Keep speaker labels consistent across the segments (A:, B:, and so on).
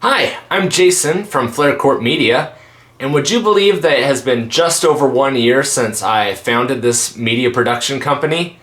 A: Hi, I'm Jason from Flare Court Media, and would you believe that it has been just over 1 year since I founded this media production company?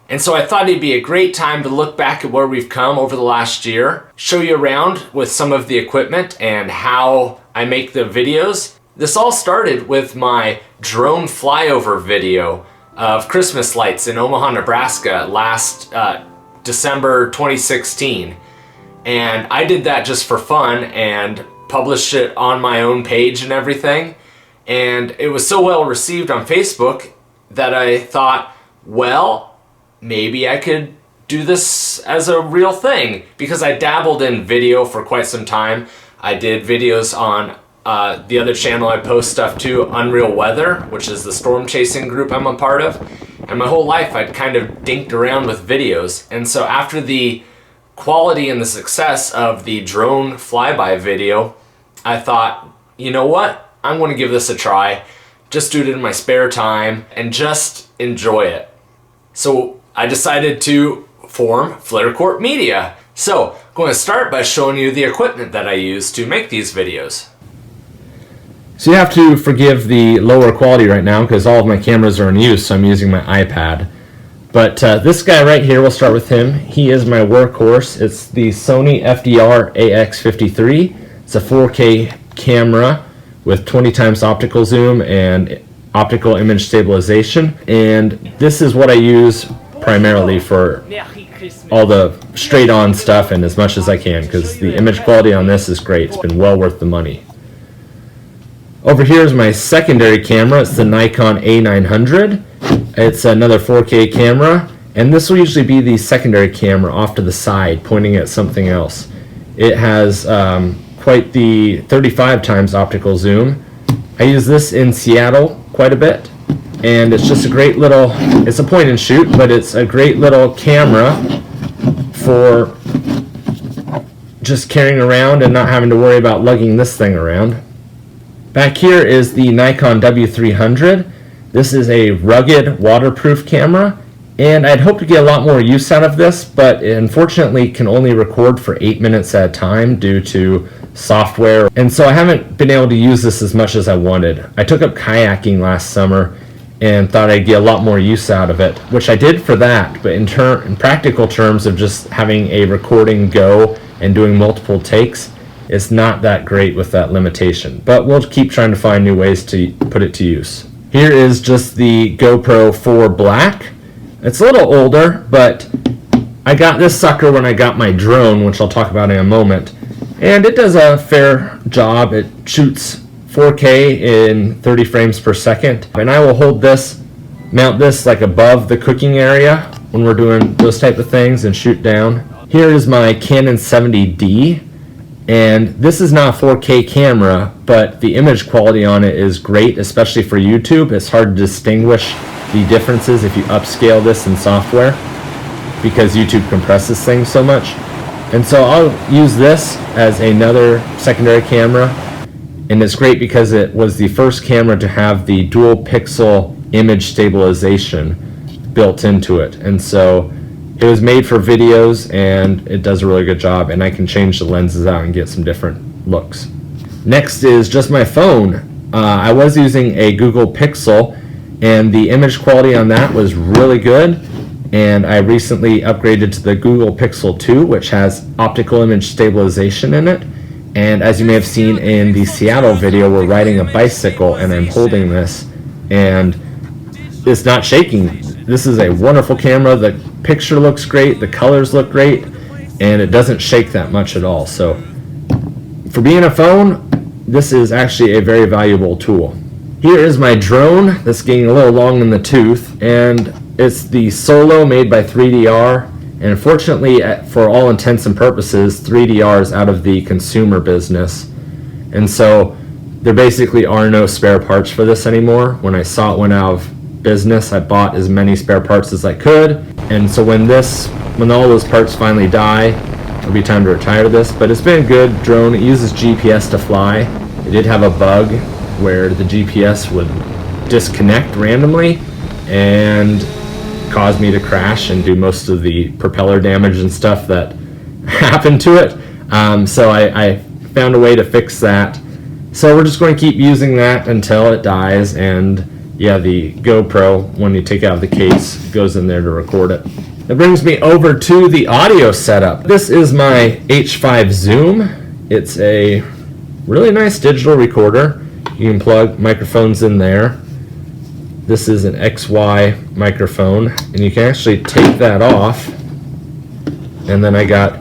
A: And so I thought it'd be a great time to look back at where we've come over the last year, show you around with some of the equipment and how I make the videos. This all started with my drone flyover video of Christmas lights in Omaha, Nebraska last December 2016. And I did that just for fun and published it on my own page and everything. And it was so well received on Facebook that I thought, well, maybe I could do this as a real thing, because I dabbled in video for quite some time. I did videos on the other channel I post stuff to, Unreal Weather, which is the storm chasing group I'm a part of. And my whole life I'd kind of dinked around with videos. And so after the quality and the success of the drone flyby video, I thought, you know what? I'm going to give this a try. Just do it in my spare time and just enjoy it. So I decided to form Flare Court Media. So I'm going to start by showing you the equipment that I use to make these videos.
B: So you have to forgive the lower quality right now because all of my cameras are in use, so I'm using my iPad. But this guy right here, we'll start with him. He is my workhorse. It's the Sony FDR AX53. It's a 4K camera with 20 times optical zoom and optical image stabilization. And this is what I use primarily for all the straight on stuff and as much as I can, because the image quality on this is great. It's been well worth the money. Over here is my secondary camera. It's the Nikon A900. It's another 4K camera, and this will usually be the secondary camera off to the side pointing at something else. It has quite the 35 times optical zoom. I use this in Seattle quite a bit, and it's just a great little, it's a point and shoot, but it's a great little camera for just carrying around and not having to worry about lugging this thing around. Back here is the Nikon W300. This is a rugged waterproof camera, and I'd hope to get a lot more use out of this, but it unfortunately can only record for 8 minutes at a time due to software, and so I haven't been able to use this as much as I wanted. I took up kayaking last summer and thought I'd get a lot more use out of it, which I did for that, but in practical terms of just having a recording go and doing multiple takes, it's not that great with that limitation, but we'll keep trying to find new ways to put it to use. Here is just the GoPro 4 Black. It's a little older, but I got this sucker when I got my drone, which I'll talk about in a moment, and it does a fair job. It shoots 4K in 30 frames per second, and I will mount this like above the cooking area when we're doing those type of things and shoot down. Here is my Canon 70D. And this is not a 4K camera, but the image quality on it is great, especially for YouTube. It's hard to distinguish the differences if you upscale this in software because YouTube compresses things so much. And so I'll use this as another secondary camera. And it's great because it was the first camera to have the dual pixel image stabilization built into it. And so it was made for videos, and it does a really good job, and I can change the lenses out and get some different looks. Next is just my phone. I was using a Google Pixel, and the image quality on that was really good, and I recently upgraded to the Google Pixel 2, which has optical image stabilization in it. And as you may have seen in the Seattle video, we're riding a bicycle, and I'm holding this, and it's not shaking. This is a wonderful camera. The picture looks great, the colors look great, and it doesn't shake that much at all. So for being a phone, this is actually a very valuable tool. Here is my drone that's getting a little long in the tooth, and it's the Solo made by 3DR, and unfortunately for all intents and purposes 3DR is out of the consumer business, and so there basically are no spare parts for this anymore. When I saw it went out of business, I bought as many spare parts as I could, and so when all those parts finally die, it'll be time to retire this. But it's been a good drone. It uses GPS to fly. It did have a bug where the GPS would disconnect randomly and cause me to crash and do most of the propeller damage and stuff that happened to it. So I found a way to fix that. So we're just going to keep using that until it dies, and yeah, the GoPro, when you take out the case, goes in there to record it. That brings me over to the audio setup. This is my H5 Zoom. It's a really nice digital recorder. You can plug microphones in there. This is an XY microphone, and you can actually take that off. And then I got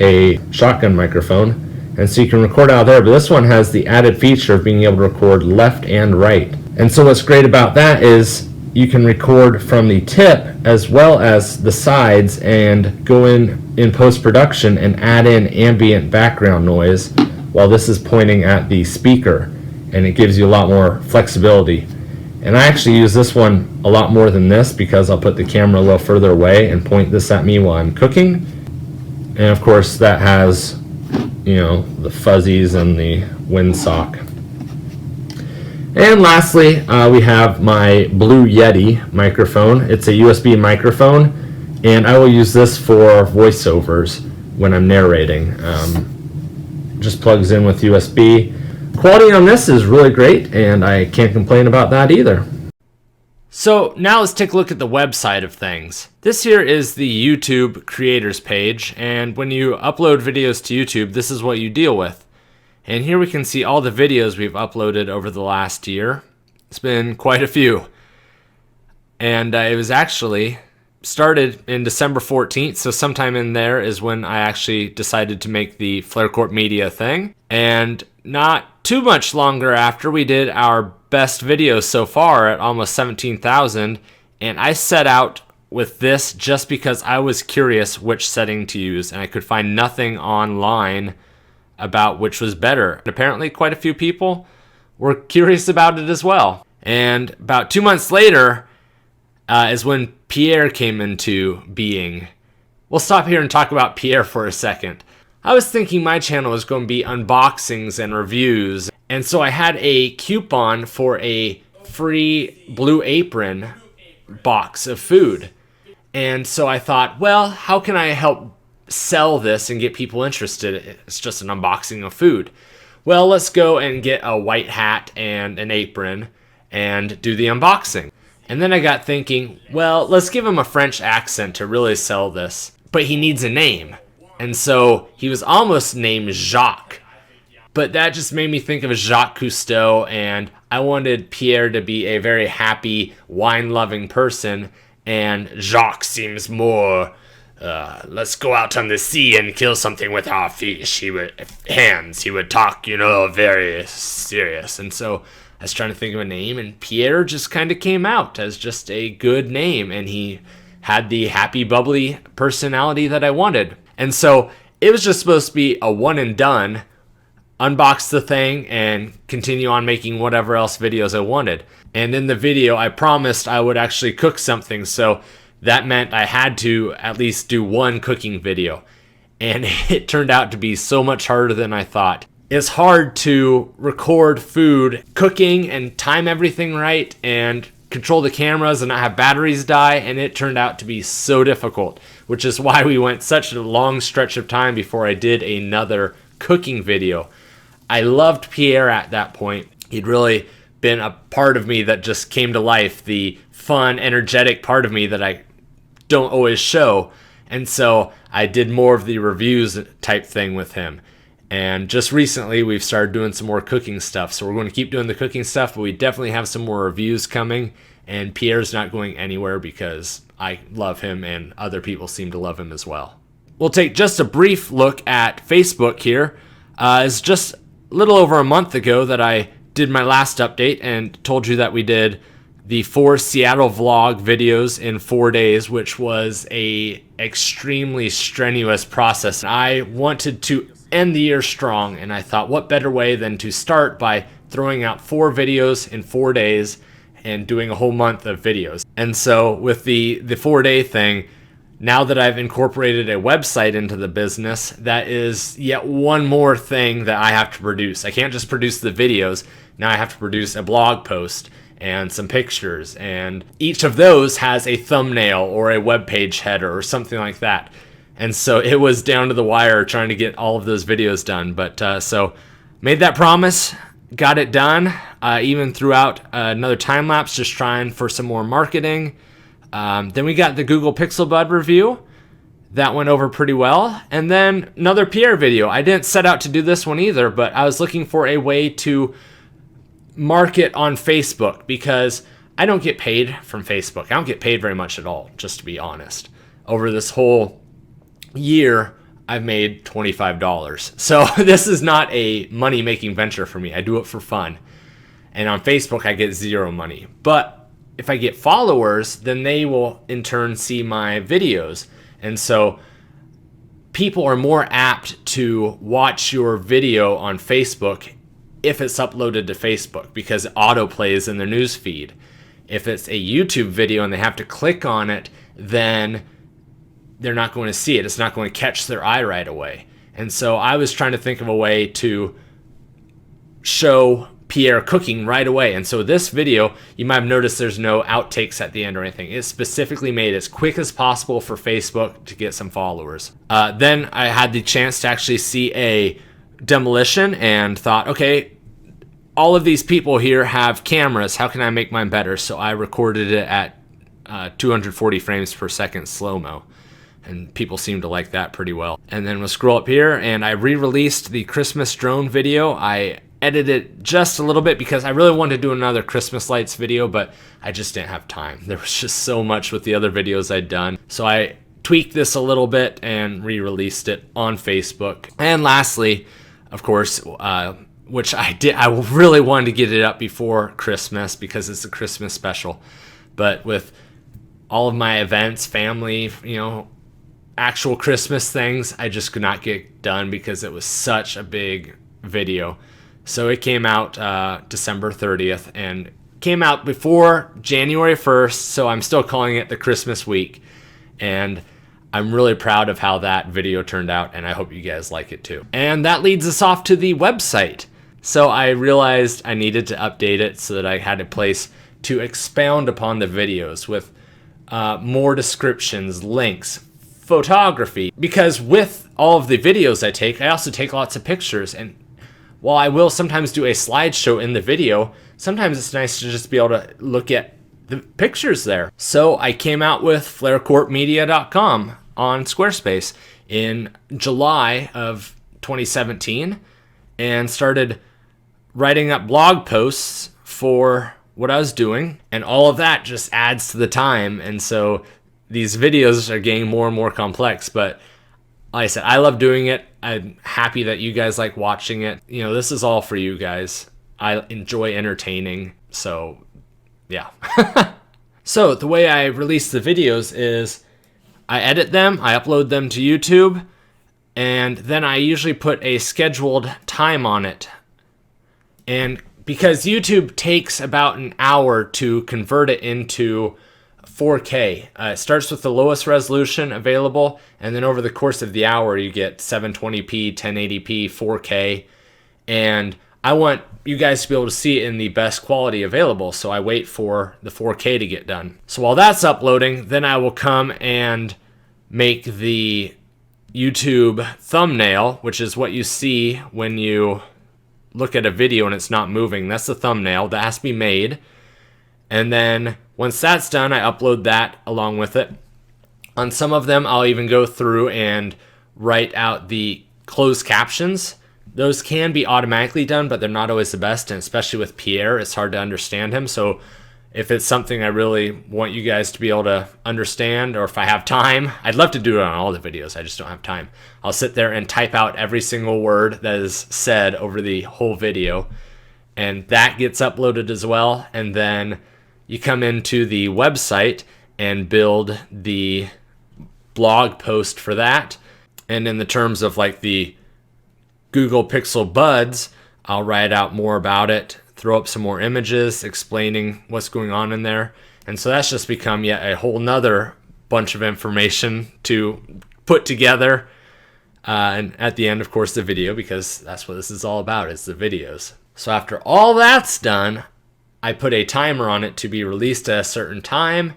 B: a shotgun microphone, and so you can record out there, but this one has the added feature of being able to record left and right. And so what's great about that is you can record from the tip as well as the sides and go in post-production and add in ambient background noise while this is pointing at the speaker, and it gives you a lot more flexibility. And I actually use this one a lot more than this because I'll put the camera a little further away and point this at me while I'm cooking. And of course that has, you know, the fuzzies and the windsock. And lastly, we have my Blue Yeti microphone. It's a USB microphone, and I will use this for voiceovers when I'm narrating. Just plugs in with USB. Quality on this is really great, and I can't complain about that either.
A: So now let's take a look at the website of things. This here is the YouTube creators page, and when you upload videos to YouTube, this is what you deal with. And here we can see all the videos we've uploaded over the last year. It's been quite a few. And it was actually started in December 14th, so sometime in there is when I actually decided to make the FlareCorp Media thing. And not too much longer after, we did our best videos so far at almost 17,000, and I set out with this just because I was curious which setting to use, and I could find nothing online about which was better. Apparently quite a few people were curious about it as well. And about 2 months later is when Pierre came into being. We'll stop here and talk about Pierre for a second. I was thinking my channel was going to be unboxings and reviews, and so I had a coupon for a free Blue Apron box of food. And so I thought, well, how can I help sell this and get people interested? It's just an unboxing of food. Well, let's go and get a white hat and an apron and do the unboxing. And then I got thinking, well, let's give him a French accent to really sell this. But he needs a name. And so he was almost named Jacques. But that just made me think of Jacques Cousteau, and I wanted Pierre to be a very happy, wine-loving person, and Jacques seems more, let's go out on the sea and kill something with our fish. He would talk, very serious. And so I was trying to think of a name, and Pierre just kind of came out as just a good name, and he had the happy, bubbly personality that I wanted. And so it was just supposed to be a one and done, unbox the thing and continue on making whatever else videos I wanted. And in the video, I promised I would actually cook something, so that meant I had to at least do one cooking video. And it turned out to be so much harder than I thought. It's hard to record food, cooking, and time everything right, and control the cameras and not have batteries die, and it turned out to be so difficult, which is why we went such a long stretch of time before I did another cooking video. I loved Pierre at that point. He'd really been a part of me that just came to life, the fun, energetic part of me that I don't always show. And so I did more of the reviews type thing with him. And just recently we've started doing some more cooking stuff. So we're going to keep doing the cooking stuff, but we definitely have some more reviews coming. And Pierre's not going anywhere because I love him and other people seem to love him as well. We'll take just a brief look at Facebook here. It's just a little over a month ago that I did my last update and told you that we did the 4 Seattle vlog videos in 4 days, which was a extremely strenuous process. I wanted to end the year strong, and I thought what better way than to start by throwing out 4 videos in 4 days and doing a whole month of videos. And so with the 4-day thing, now that I've incorporated a website into the business, that is yet one more thing that I have to produce. I can't just produce the videos. Now I have to produce a blog post and some pictures, and each of those has a thumbnail or a web page header or something like that. And so it was down to the wire trying to get all of those videos done. But so made that promise, got it done, even throughout another time lapse, just trying for some more marketing. Then we got the Google Pixel Bud review. That went over pretty well. And then another Pierre video. I didn't set out to do this one either, but I was looking for a way to market on Facebook because I don't get paid from Facebook. I don't get paid very much at all, just to be honest. Over this whole year, I've made $25. So this is not a money-making venture for me. I do it for fun. And on Facebook, I get zero money. But if I get followers, then they will in turn see my videos. And so people are more apt to watch your video on Facebook if it's uploaded to Facebook because it autoplays in their news feed. If it's a YouTube video and they have to click on it, then they're not going to see it. It's not going to catch their eye right away. And so I was trying to think of a way to show Pierre cooking right away. And so this video, you might have noticed there's no outtakes at the end or anything. It's specifically made as quick as possible for Facebook to get some followers. Then I had the chance to actually see a demolition and thought, okay, all of these people here have cameras. How can I make mine better? So I recorded it at 240 frames per second slow-mo. And people seem to like that pretty well. And then we'll scroll up here and I re-released the Christmas drone video. I edited it just a little bit because I really wanted to do another Christmas lights video, but I just didn't have time. There was just so much with the other videos I'd done. So I tweaked this a little bit and re-released it on Facebook. And lastly, of course, which I really wanted to get it up before Christmas because it's a Christmas special. But with all of my events, family, actual Christmas things, I just could not get done because it was such a big video. So it came out December 30th and came out before January 1st, so I'm still calling it the Christmas week. And I'm really proud of how that video turned out, and I hope you guys like it too. And that leads us off to the website. So I realized I needed to update it so that I had a place to expound upon the videos with more descriptions, links, photography, because with all of the videos I take, I also take lots of pictures. And while I will sometimes do a slideshow in the video, sometimes it's nice to just be able to look at the pictures there. So I came out with FlaireCourtMedia.com on Squarespace in July of 2017 and started writing up blog posts for what I was doing, and all of that just adds to the time. And so these videos are getting more and more complex, but like I said, I love doing it. I'm happy that you guys like watching it. This is all for you guys. I enjoy entertaining, so yeah. So the way I release the videos is I edit them, I upload them to YouTube, and then I usually put a scheduled time on it. And because YouTube takes about an hour to convert it into 4K. It starts with the lowest resolution available, and then over the course of the hour, you get 720p, 1080p, 4K, and I want you guys to be able to see it in the best quality available, so I wait for the 4K to get done. So while that's uploading, then I will come and make the YouTube thumbnail, which is what you see when you look at a video and it's not moving. That's the thumbnail. That has to be made. And then once that's done, I upload that along with it. On some of them, I'll even go through and write out the closed captions. Those can be automatically done, but they're not always the best, and especially with Pierre, it's hard to understand him. So if it's something I really want you guys to be able to understand, or if I have time, I'd love to do it on all the videos, I just don't have time. I'll sit there and type out every single word that is said over the whole video, and that gets uploaded as well. And then you come into the website and build the blog post for that. And in the terms of like the Google Pixel Buds, I'll write out more about it, throw up some more images explaining what's going on in there. And so that's just become yet a whole nother bunch of information to put together. And at the end, of course, the video, because that's what this is all about, is the videos. So after all that's done, I put a timer on it to be released at a certain time.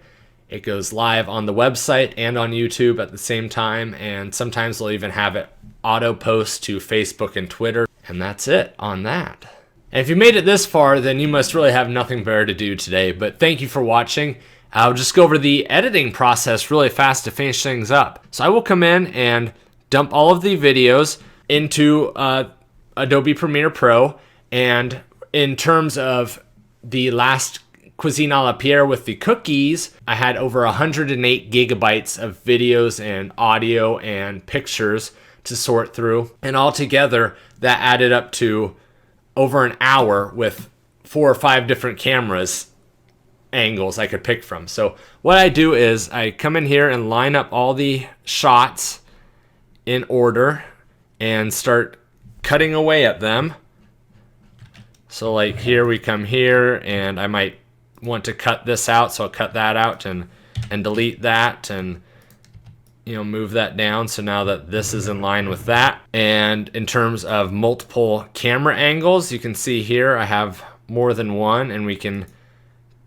A: It goes live on the website and on YouTube at the same time, and sometimes we'll even have it auto post to Facebook and Twitter. And that's it on that. And if you made it this far, then you must really have nothing better to do today. But thank you for watching. I'll just go over the editing process really fast to finish things up. So I will come in and dump all of the videos into Adobe Premiere Pro. And in terms of the last Cuisine à la Pierre with the cookies, I had over 108 gigabytes of videos and audio and pictures to sort through. And altogether, that added up to over an hour with 4 or 5 different cameras angles I could pick from. So what I do is I come in here and line up all the shots in order and start cutting away at them. So like here, we come here and I might want to cut this out, so I'll cut that out and delete that and move that down, so now that this is in line with that. And in terms of multiple camera angles, you can see here I have more than one, and we can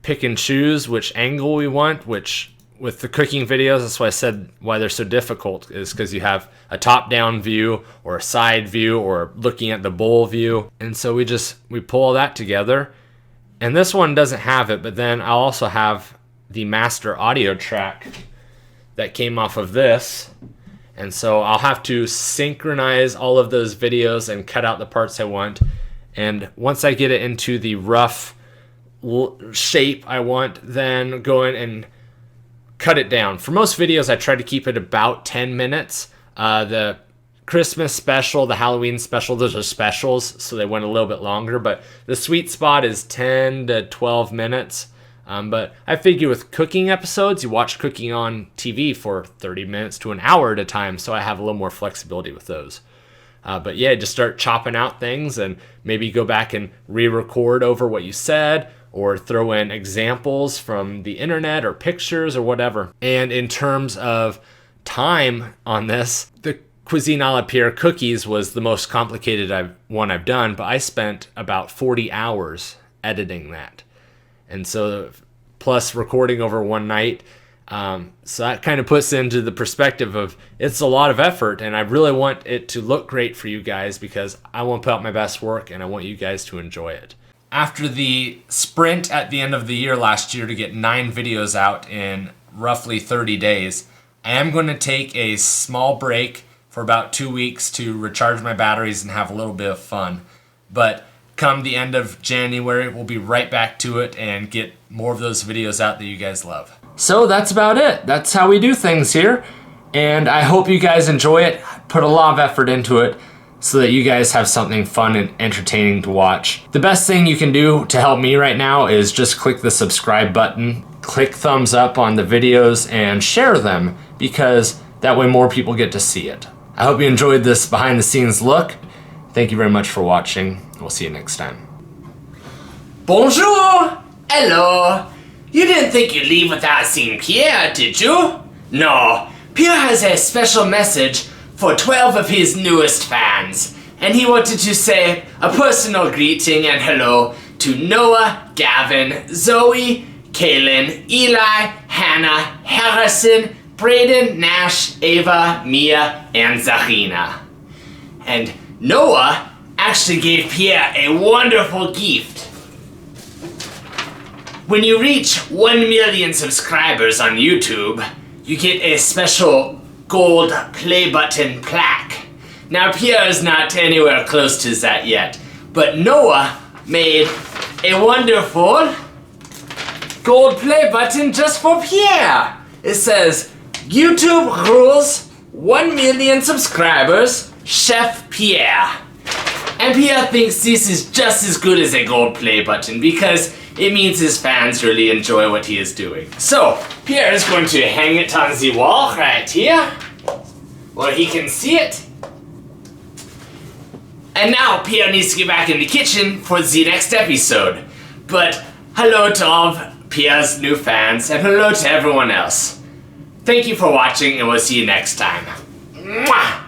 A: pick and choose which angle we want, which with the cooking videos, that's why I said why they're so difficult, is because you have a top-down view or a side view or looking at the bowl view. And so we pull all that together. And this one doesn't have it, but then I'll also have the master audio track that came off of this. And so I'll have to synchronize all of those videos and cut out the parts I want. And once I get it into the rough shape I want, then go in and cut it down. For most videos, I try to keep it about 10 minutes. The Christmas special, the Halloween special, those are specials, so they went a little bit longer, but the sweet spot is 10 to 12 minutes. But I figure with cooking episodes, you watch cooking on TV for 30 minutes to an hour at a time, so I have a little more flexibility with those. But yeah, just start chopping out things and maybe go back and re-record over what you said, or throw in examples from the internet or pictures or whatever. And in terms of time on this, the Cuisine à la Pierre cookies was the most complicated one I've done, but I spent about 40 hours editing that. And so, plus recording over one night. So that kind of puts into the perspective of it's a lot of effort, and I really want it to look great for you guys because I want to put out my best work and I want you guys to enjoy it. After the sprint at the end of the year last year to get 9 videos out in roughly 30 days, I am going to take a small break for about 2 weeks to recharge my batteries and have a little bit of fun. But come the end of January, we'll be right back to it and get more of those videos out that you guys love. So that's about it. That's how we do things here. And I hope you guys enjoy it. Put a lot of effort into it so that you guys have something fun and entertaining to watch. The best thing you can do to help me right now is just click the subscribe button, click thumbs up on the videos, and share them, because that way more people get to see it. I hope you enjoyed this behind the scenes look. Thank you very much for watching. We'll see you next time.
C: Bonjour! Hello! You didn't think you'd leave without seeing Pierre, did you? No. Pierre has a special message for 12 of his newest fans, and he wanted to say a personal greeting and hello to Noah, Gavin, Zoe, Kaylin, Eli, Hannah, Harrison, Braden, Nash, Ava, Mia, and Zarina. And Noah actually gave Pierre a wonderful gift. When you reach 1 million subscribers on YouTube, you get a special gold play button plaque. Now Pierre is not anywhere close to that yet, but Noah made a wonderful gold play button just for Pierre. It says, YouTube rules, 1 million subscribers, Chef Pierre. And Pierre thinks this is just as good as a gold play button because it means his fans really enjoy what he is doing. So, Pierre is going to hang it on the wall right here, where he can see it. And now Pierre needs to get back in the kitchen for the next episode. But hello to all of Pierre's new fans, and hello to everyone else. Thank you for watching, and we'll see you next time. Mwah!